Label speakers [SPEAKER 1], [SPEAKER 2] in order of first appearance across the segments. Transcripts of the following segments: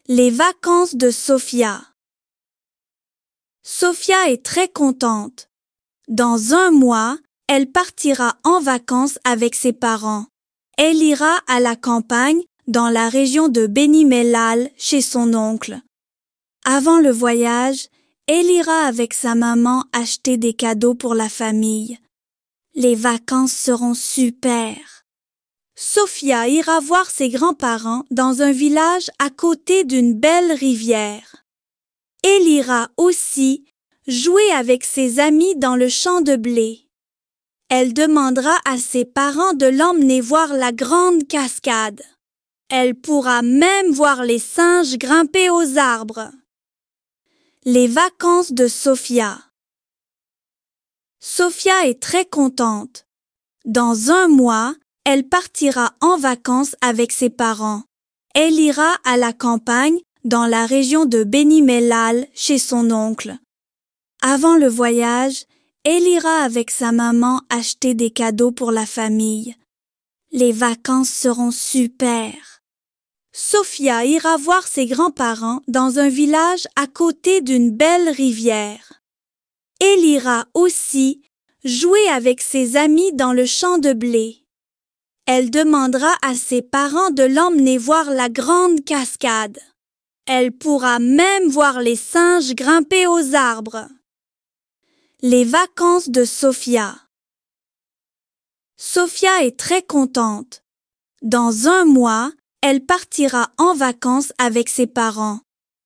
[SPEAKER 1] Les vacances de Sophia. Sophia est très contente. Dans un mois, elle partira en vacances avec ses parents. Elle ira à la campagne, dans la région de Beni Mellal, chez son oncle. Avant le voyage, elle ira avec sa maman acheter des cadeaux pour la famille. Les vacances seront super. Sophia ira voir ses grands-parents dans un village à côté d'une belle rivière. Elle ira aussi jouer avec ses amis dans le champ de blé. Elle demandera à ses parents de l'emmener voir la grande cascade. Elle pourra même voir les singes grimper aux arbres. Les vacances de Sophia. Sophia est très contente. Dans un mois, elle partira en vacances avec ses parents. Elle ira à la campagne, dans la région de Beni Mellal, chez son oncle. Avant le voyage, elle ira avec sa maman acheter des cadeaux pour la famille. Les vacances seront super. Sophia ira voir ses grands-parents dans un village à côté d'une belle rivière. Elle ira aussi jouer avec ses amis dans le champ de blé. Elle demandera à ses parents de l'emmener voir la grande cascade. Elle pourra même voir les singes grimper aux arbres. Les vacances de Sophia. Sophia est très contente. Dans un mois, elle partira en vacances avec ses parents.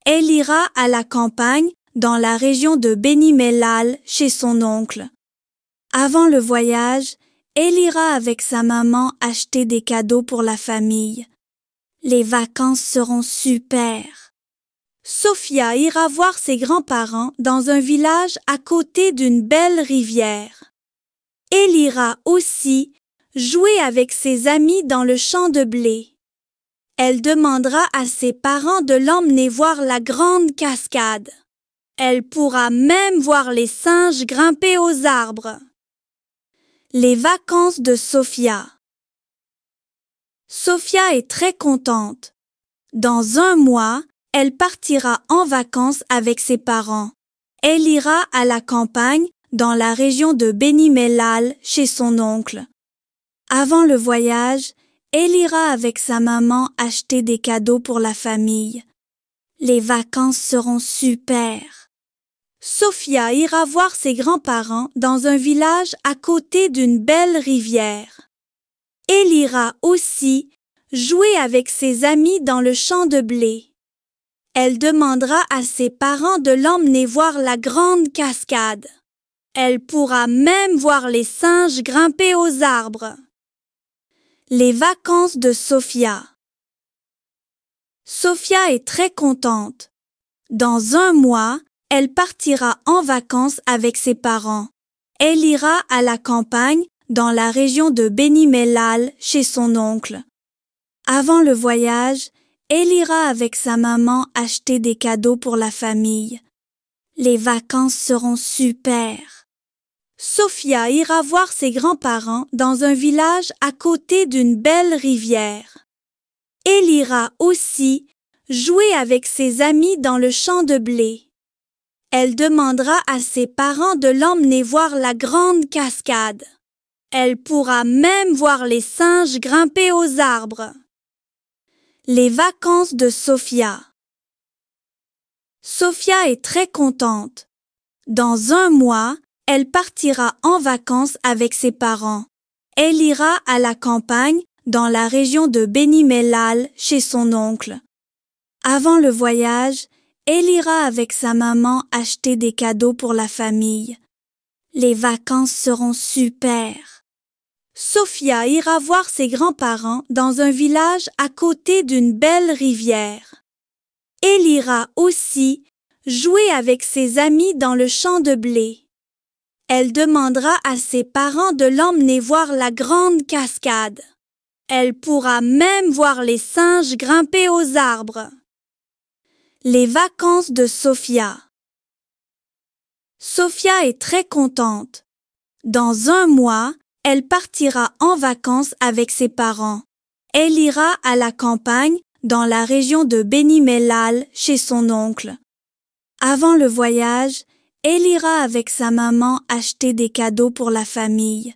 [SPEAKER 1] Elle ira à la campagne, dans la région de Beni Mellal, chez son oncle. Avant le voyage, elle ira avec sa maman acheter des cadeaux pour la famille. Les vacances seront super. Sophia ira voir ses grands-parents dans un village à côté d'une belle rivière. Elle ira aussi jouer avec ses amis dans le champ de blé. Elle demandera à ses parents de l'emmener voir la grande cascade. Elle pourra même voir les singes grimper aux arbres. Les vacances de Sophia. Sophia est très contente. Dans un mois, elle partira en vacances avec ses parents. Elle ira à la campagne, dans la région de Beni Mellal, chez son oncle. Avant le voyage, elle ira avec sa maman acheter des cadeaux pour la famille. Les vacances seront super. Sophia ira voir ses grands-parents dans un village à côté d'une belle rivière. Elle ira aussi jouer avec ses amis dans le champ de blé. Elle demandera à ses parents de l'emmener voir la grande cascade. Elle pourra même voir les singes grimper aux arbres. Les vacances de Sophia. Sophia est très contente. Dans un mois, elle partira en vacances avec ses parents. Elle ira à la campagne, dans la région de Beni Mellal, chez son oncle. Avant le voyage, elle ira avec sa maman acheter des cadeaux pour la famille. Les vacances seront super. Sophia ira voir ses grands-parents dans un village à côté d'une belle rivière. Elle ira aussi jouer avec ses amis dans le champ de blé. Elle demandera à ses parents de l'emmener voir la grande cascade. Elle pourra même voir les singes grimper aux arbres. Les vacances de Sophia. Sophia est très contente. Dans un mois, elle partira en vacances avec ses parents. Elle ira à la campagne, dans la région de Beni Mellal, chez son oncle. Avant le voyage, elle ira avec sa maman acheter des cadeaux pour la famille. Les vacances seront super. Sophia ira voir ses grands-parents dans un village à côté d'une belle rivière. Elle ira aussi jouer avec ses amis dans le champ de blé. Elle demandera à ses parents de l'emmener voir la grande cascade. Elle pourra même voir les singes grimper aux arbres. Les vacances de Sophia. Sophia est très contente. Dans un mois, elle partira en vacances avec ses parents. Elle ira à la campagne, dans la région de Beni Mellal chez son oncle. Avant le voyage, elle ira avec sa maman acheter des cadeaux pour la famille.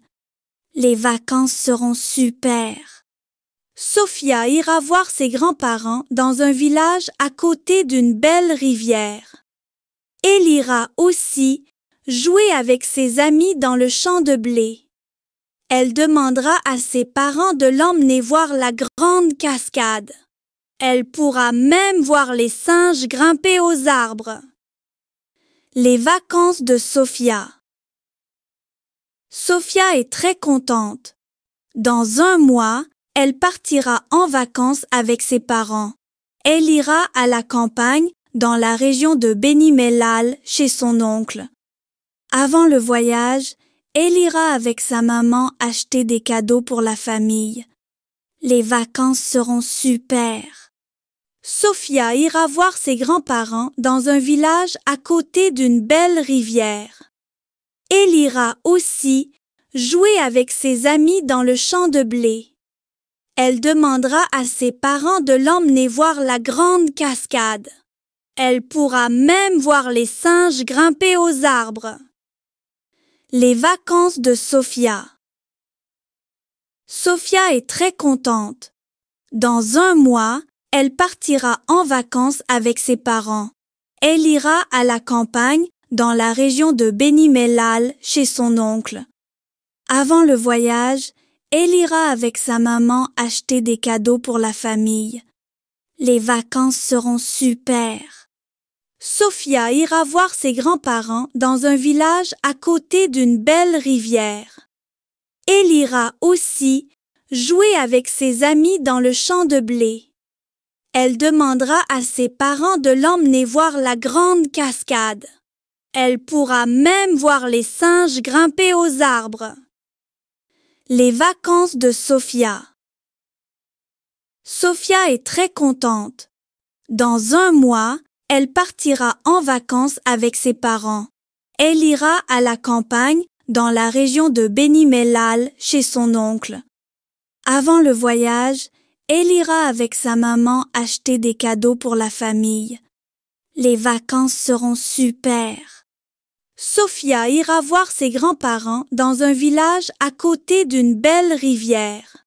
[SPEAKER 1] Les vacances seront super. Sophia ira voir ses grands-parents dans un village à côté d'une belle rivière. Elle ira aussi jouer avec ses amis dans le champ de blé. Elle demandera à ses parents de l'emmener voir la grande cascade. Elle pourra même voir les singes grimper aux arbres. Les vacances de Sophia. Sophia est très contente. Dans un mois, elle partira en vacances avec ses parents. Elle ira à la campagne dans la région de Beni Mellal chez son oncle. Avant le voyage, elle ira avec sa maman acheter des cadeaux pour la famille. Les vacances seront super. Sophia ira voir ses grands-parents dans un village à côté d'une belle rivière. Elle ira aussi jouer avec ses amis dans le champ de blé. Elle demandera à ses parents de l'emmener voir la grande cascade. Elle pourra même voir les singes grimper aux arbres. Les vacances de Sophia. Sophia est très contente. Dans un mois, elle partira en vacances avec ses parents. Elle ira à la campagne dans la région de Beni Mellal chez son oncle. Avant le voyage, elle ira avec sa maman acheter des cadeaux pour la famille. Les vacances seront super. Sophia ira voir ses grands-parents dans un village à côté d'une belle rivière. Elle ira aussi jouer avec ses amis dans le champ de blé. Elle demandera à ses parents de l'emmener voir la grande cascade. Elle pourra même voir les singes grimper aux arbres. Les vacances de Sophia. Sophia est très contente. Dans un mois, elle partira en vacances avec ses parents. Elle ira à la campagne dans la région de Beni Mellal chez son oncle. Avant le voyage, elle ira avec sa maman acheter des cadeaux pour la famille. Les vacances seront super. Sophia ira voir ses grands-parents dans un village à côté d'une belle rivière.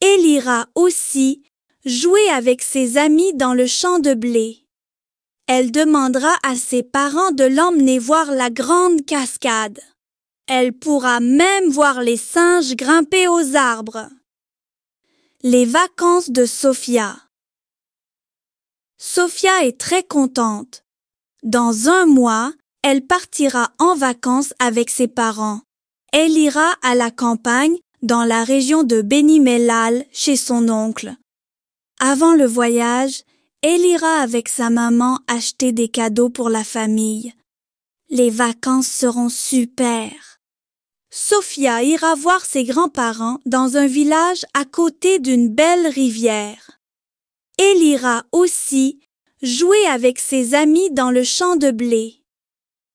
[SPEAKER 1] Elle ira aussi jouer avec ses amis dans le champ de blé. Elle demandera à ses parents de l'emmener voir la grande cascade. Elle pourra même voir les singes grimper aux arbres. Les vacances de Sophia. Sophia est très contente. Dans un mois, elle partira en vacances avec ses parents. Elle ira à la campagne dans la région de Beni Mellal chez son oncle. Avant le voyage, elle ira avec sa maman acheter des cadeaux pour la famille. Les vacances seront super. Sophia ira voir ses grands-parents dans un village à côté d'une belle rivière. Elle ira aussi jouer avec ses amis dans le champ de blé.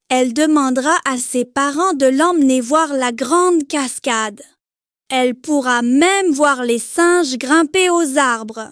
[SPEAKER 1] Elle demandera à ses parents de l'emmener voir la grande cascade. Elle pourra même voir les singes grimper aux arbres.